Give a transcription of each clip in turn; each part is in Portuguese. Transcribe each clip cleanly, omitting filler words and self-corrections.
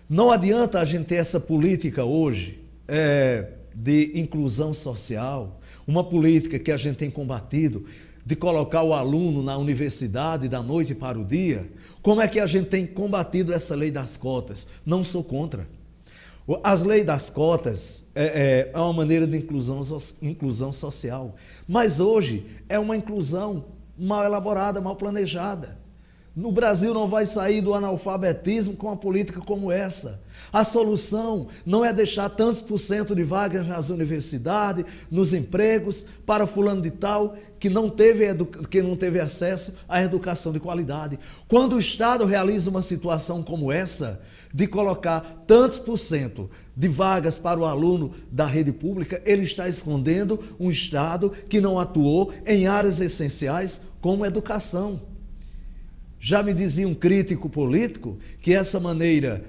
Não adianta a gente ter essa política hoje de inclusão social, uma política que a gente tem combatido, de colocar o aluno na universidade da noite para o dia. Como é que a gente tem combatido essa lei das cotas? Não sou contra. As leis das cotas é uma maneira de inclusão social, mas hoje é uma inclusão mal elaborada, mal planejada. No Brasil não vai sair do analfabetismo com uma política como essa. A solução não é deixar tantos por cento de vagas nas universidades, nos empregos, para fulano de tal, que não teve acesso à educação de qualidade. Quando o Estado realiza uma situação como essa, de colocar tantos por cento de vagas para o aluno da rede pública, ele está escondendo um Estado que não atuou em áreas essenciais como educação. Já me dizia um crítico político que essa maneira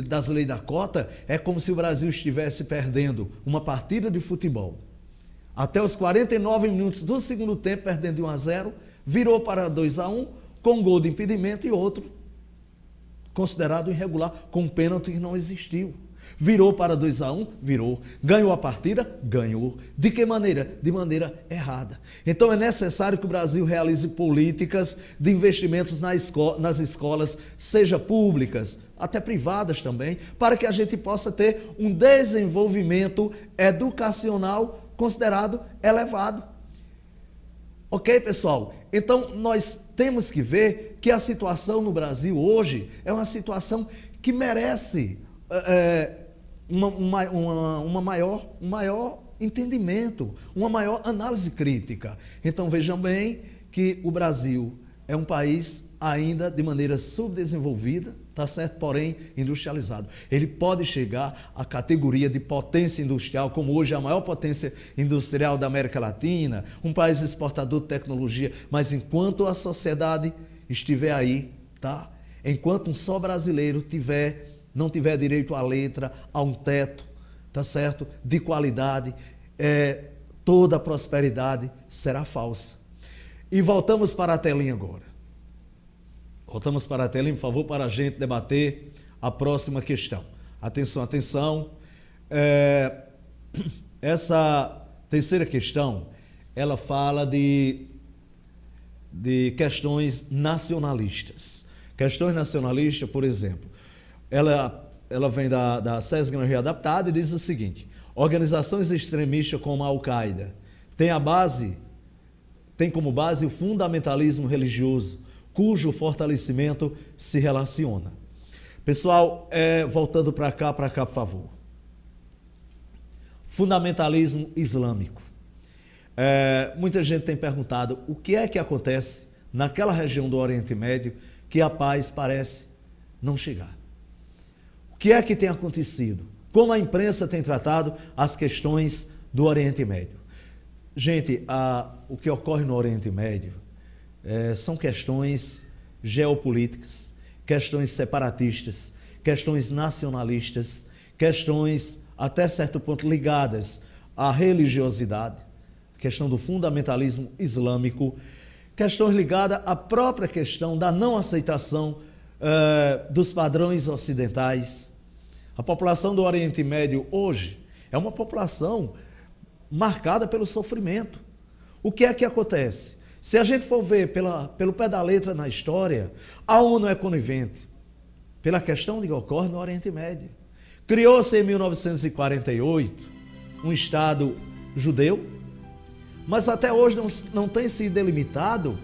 das leis da cota é como se o Brasil estivesse perdendo uma partida de futebol. Até os 49 minutos do segundo tempo, perdendo de 1-0, virou para 2-1, com um gol de impedimento e outro considerado irregular, com um pênalti que não existiu. Virou para 2-1, virou. Ganhou a partida? Ganhou. De que maneira? De maneira errada. Então é necessário que o Brasil realize políticas de investimentos nas escolas, seja públicas, até privadas também, para que a gente possa ter um desenvolvimento educacional considerado elevado. Ok, pessoal? Então nós temos que ver que a situação no Brasil hoje é uma situação que merece um maior entendimento, uma maior análise crítica. Então vejam bem que o Brasil é um país ainda de maneira subdesenvolvida, tá certo? Porém industrializado. Ele pode chegar à categoria de potência industrial, como hoje é a maior potência industrial da América Latina, um país exportador de tecnologia, mas enquanto a sociedade estiver aí, tá? Enquanto um só brasileiro não tiver direito à letra, a um teto, tá certo? De qualidade, toda a prosperidade será falsa. E voltamos para a telinha agora. Voltamos para a telinha, por favor, para a gente debater a próxima questão. Atenção, atenção. Essa terceira questão, ela fala de questões nacionalistas. Questões nacionalistas, por exemplo, ela vem da SESGAN readaptada e diz o seguinte: organizações extremistas como a Al-Qaeda tem como base o fundamentalismo religioso, cujo fortalecimento se relaciona. Pessoal, voltando para cá, por favor. Fundamentalismo islâmico. Muita gente tem perguntado o que é que acontece naquela região do Oriente Médio que a paz parece não chegar. O que é que tem acontecido? Como a imprensa tem tratado as questões do Oriente Médio? Gente, o que ocorre no Oriente Médio são questões geopolíticas, questões separatistas, questões nacionalistas, questões até certo ponto ligadas à religiosidade, questão do fundamentalismo islâmico, questões ligadas à própria questão da não aceitação dos padrões ocidentais. A população do Oriente Médio hoje é uma população marcada pelo sofrimento. O que é que acontece? Se a gente for ver pelo pé da letra na história, a ONU é conivente pela questão que ocorre no Oriente Médio. Criou-se em 1948 um Estado judeu, mas até hoje não tem se delimitado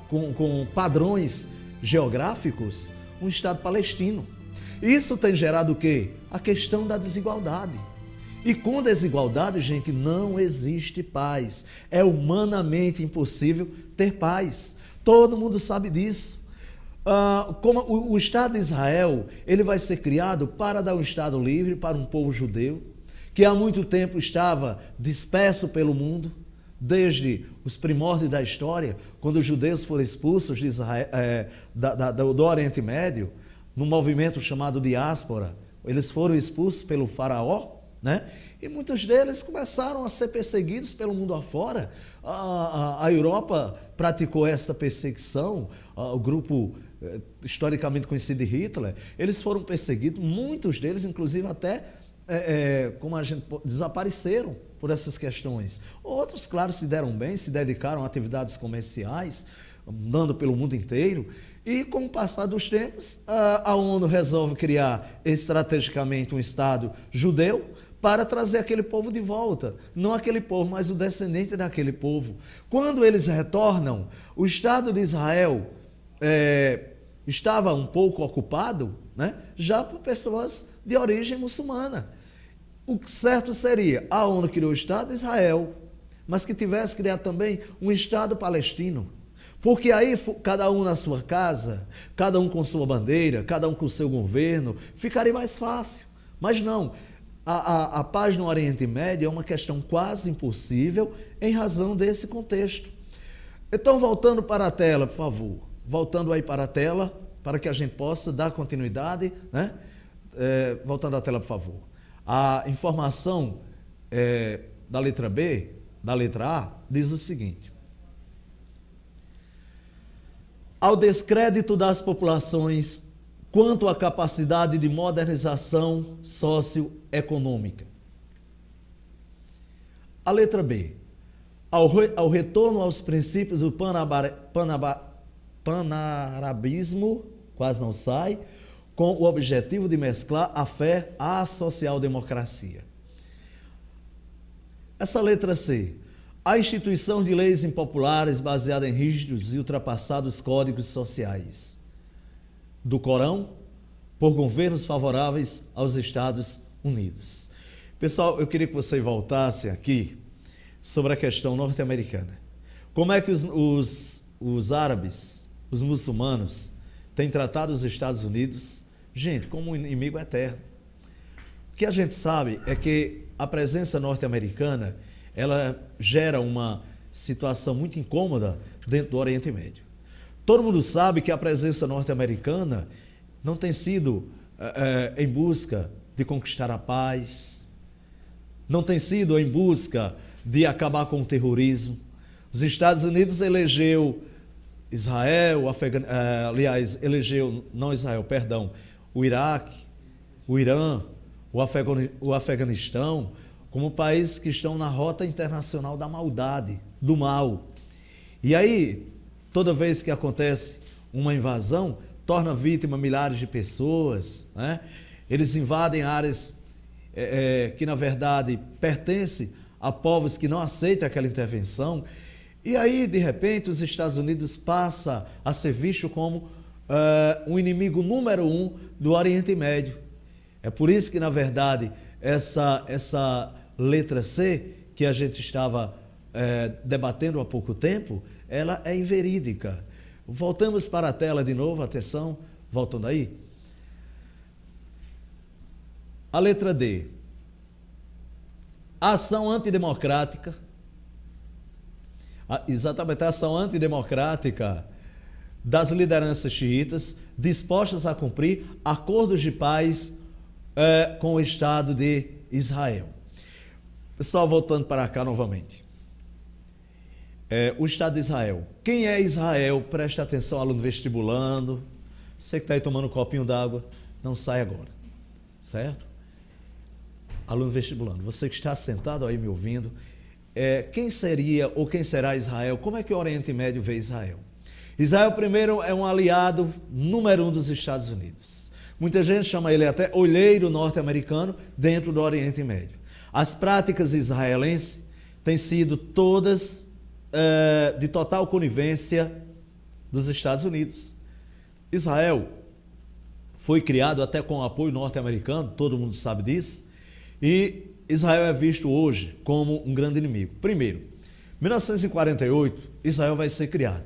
com padrões geográficos um Estado palestino. Isso tem gerado o quê? A questão da desigualdade. E com desigualdade, gente, não existe paz. É humanamente impossível ter paz. Todo mundo sabe disso. Como o Estado de Israel, ele vai ser criado para dar um Estado livre para um povo judeu, que há muito tempo estava disperso pelo mundo, desde os primórdios da história, quando os judeus foram expulsos de Israel, do Oriente Médio, num movimento chamado diáspora. Eles foram expulsos pelo faraó, né? E muitos deles começaram a ser perseguidos pelo mundo afora. A Europa praticou esta perseguição, o grupo historicamente conhecido de Hitler, eles foram perseguidos, muitos deles, inclusive, até, como a gente desapareceram por essas questões. Outros, claro, se deram bem, se dedicaram a atividades comerciais, andando pelo mundo inteiro, e com o passar dos tempos, a ONU resolve criar estrategicamente um Estado judeu para trazer aquele povo de volta. Não aquele povo, mas o descendente daquele povo. Quando eles retornam, o Estado de Israel estava um pouco ocupado, né, já por pessoas de origem muçulmana. O certo seria, a ONU criou o Estado de Israel, mas que tivesse criado também um Estado palestino. Porque aí, cada um na sua casa, cada um com sua bandeira, cada um com o seu governo, ficaria mais fácil. Mas não, a paz no Oriente Médio é uma questão quase impossível em razão desse contexto. Então, voltando para a tela, por favor. Voltando aí para a tela, para que a gente possa dar continuidade, né? Voltando à tela, por favor. A informação da letra B, da letra A, diz o seguinte: ao descrédito das populações quanto à capacidade de modernização socioeconômica. A letra B, ao retorno aos princípios do panarabismo, quase não sai, com o objetivo de mesclar a fé à social-democracia. Essa letra C, a instituição de leis impopulares baseadas em rígidos e ultrapassados códigos sociais do Corão por governos favoráveis aos Estados Unidos. Pessoal, eu queria que você voltasse aqui sobre a questão norte-americana. Como é que os árabes, os muçulmanos, têm tratado os Estados Unidos, gente, como um inimigo eterno? O que a gente sabe é que a presença norte-americana, ela gera uma situação muito incômoda dentro do Oriente Médio. Todo mundo sabe que a presença norte-americana não tem sido em busca de conquistar a paz, não tem sido em busca de acabar com o terrorismo. Os Estados Unidos elegeu Israel, o Iraque, o Irã, o Afeganistão, como países que estão na rota internacional da maldade, do mal. E aí, toda vez que acontece uma invasão, torna vítima milhares de pessoas, né? Eles invadem áreas que, na verdade, pertencem a povos que não aceitam aquela intervenção. E aí, de repente, os Estados Unidos passa a ser visto como um inimigo número 1 do Oriente Médio. É por isso que, na verdade, essa letra C, que a gente estava debatendo há pouco tempo, ela é inverídica. Voltamos para a tela de novo, atenção, voltando aí. A letra D. A ação antidemocrática, exatamente a ação antidemocrática das lideranças xiitas dispostas a cumprir acordos de paz com o Estado de Israel. Pessoal, voltando para cá novamente. O Estado de Israel. Quem é Israel? Preste atenção, aluno vestibulando. Você que está aí tomando um copinho d'água, não sai agora. Certo? Aluno vestibulando. Você que está sentado aí me ouvindo. Quem seria ou quem será Israel? Como é que o Oriente Médio vê Israel? Israel, primeiro, é um aliado número 1 dos Estados Unidos. Muita gente chama ele até olheiro norte-americano dentro do Oriente Médio. As práticas israelenses têm sido todas de total conivência dos Estados Unidos. Israel foi criado até com o apoio norte-americano, todo mundo sabe disso, e Israel é visto hoje como um grande inimigo. Primeiro, em 1948, Israel vai ser criado.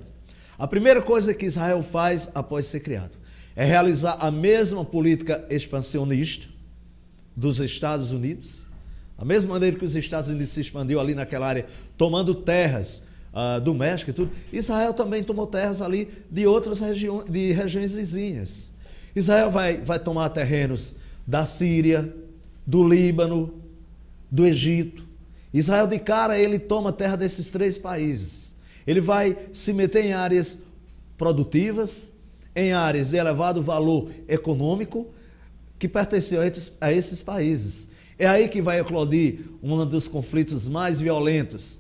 A primeira coisa que Israel faz após ser criado é realizar a mesma política expansionista dos Estados Unidos, da mesma maneira que os Estados Unidos se expandiu ali naquela área, tomando terras do México e tudo, Israel também tomou terras ali de outras regiões vizinhas. Israel vai tomar terrenos da Síria, do Líbano, do Egito. Israel, de cara, ele toma terra desses 3 países. Ele vai se meter em áreas produtivas, em áreas de elevado valor econômico, que pertenciam a esses países. É aí que vai eclodir um dos conflitos mais violentos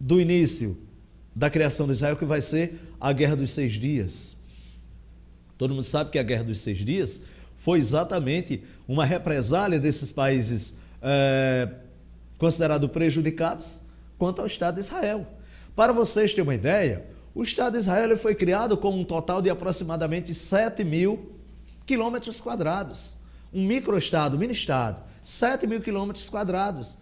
do início da criação de Israel, que vai ser a Guerra dos 6 Dias. Todo mundo sabe que a Guerra dos 6 Dias foi exatamente uma represália desses países considerados prejudicados quanto ao Estado de Israel. Para vocês terem uma ideia, o Estado de Israel ele foi criado com um total de aproximadamente 7.000 quilômetros quadrados. Um microestado, mini-estado, 7.000 quilômetros quadrados.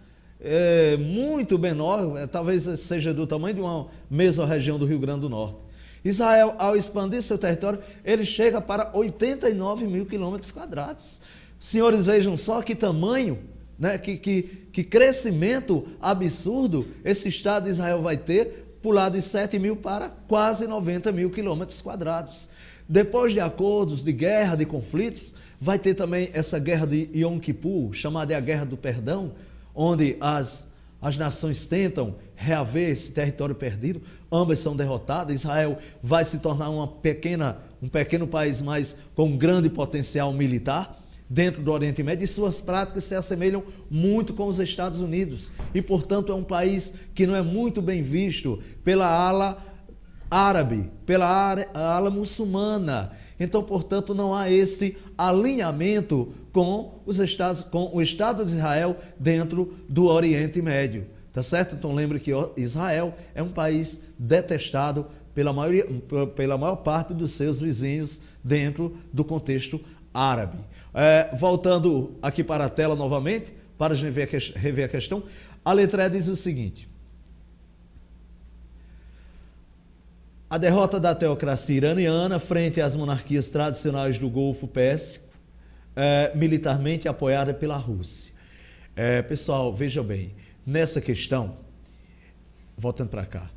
Muito menor, talvez seja do tamanho de uma mesorregião do Rio Grande do Norte. Israel, ao expandir seu território, ele chega para 89.000 quilômetros quadrados. Senhores, vejam só que tamanho, né, que crescimento absurdo esse Estado de Israel vai ter, pular de 7.000 para quase 90.000 quilômetros quadrados. Depois de acordos, de guerra, de conflitos, vai ter também essa guerra de Yom Kippur, chamada a Guerra do Perdão, onde as nações tentam reaver esse território perdido, ambas são derrotadas. Israel vai se tornar um pequeno país, mas com um grande potencial militar dentro do Oriente Médio, e suas práticas se assemelham muito com os Estados Unidos. E, portanto, é um país que não é muito bem visto pela ala árabe, pela ala muçulmana. Então, portanto, não há esse alinhamento com o Estado de Israel dentro do Oriente Médio, tá certo? Então, lembre que Israel é um país detestado pela maior parte dos seus vizinhos dentro do contexto árabe. Voltando aqui para a tela novamente, para a gente rever a questão, a letra E diz o seguinte: a derrota da teocracia iraniana frente às monarquias tradicionais do Golfo Pérsico, militarmente apoiada pela Rússia. Pessoal, veja bem, nessa questão, voltando para cá,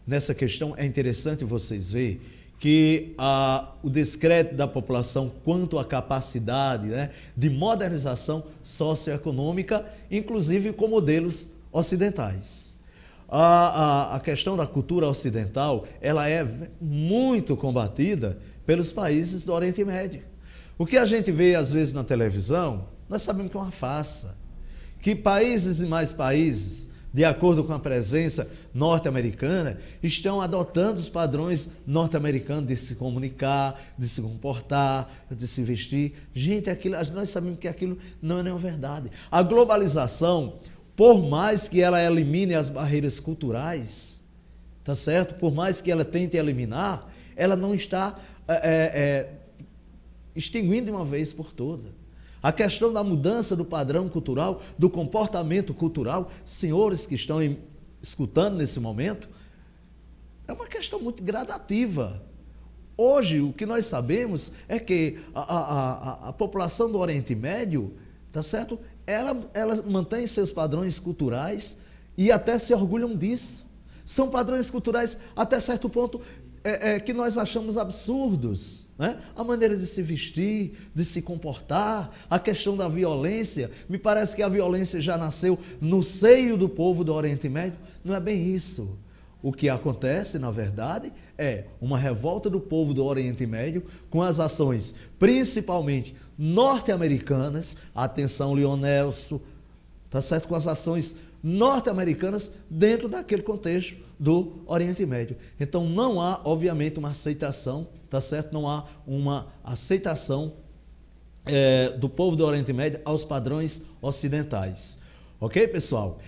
nessa questão é interessante vocês verem que o descrédito da população quanto à capacidade, né, de modernização socioeconômica, inclusive com modelos ocidentais. A questão da cultura ocidental, ela é muito combatida pelos países do Oriente Médio. O que a gente vê às vezes na televisão, nós sabemos que é uma farsa. Que países e mais países, de acordo com a presença norte-americana, estão adotando os padrões norte-americanos de se comunicar, de se comportar, de se vestir. Gente, nós sabemos que aquilo não é nenhuma verdade. A globalização, por mais que ela elimine as barreiras culturais, tá certo? Por mais que ela tente eliminar, ela não está extinguindo de uma vez por todas. A questão da mudança do padrão cultural, do comportamento cultural, senhores que estão escutando nesse momento, é uma questão muito gradativa. Hoje, o que nós sabemos é que a população do Oriente Médio, tá certo? Ela mantém seus padrões culturais e até se orgulham disso. São padrões culturais, até certo ponto, que nós achamos absurdos. Né? A maneira de se vestir, de se comportar, a questão da violência. Me parece que a violência já nasceu no seio do povo do Oriente Médio. Não é bem isso. O que acontece, na verdade, é uma revolta do povo do Oriente Médio com as ações, principalmente norte-americanas. Atenção, Leon Nelson, tá certo? Com as ações norte-americanas dentro daquele contexto do Oriente Médio. Então não há, obviamente, uma aceitação, tá certo? Não há uma aceitação do povo do Oriente Médio aos padrões ocidentais. Ok, pessoal?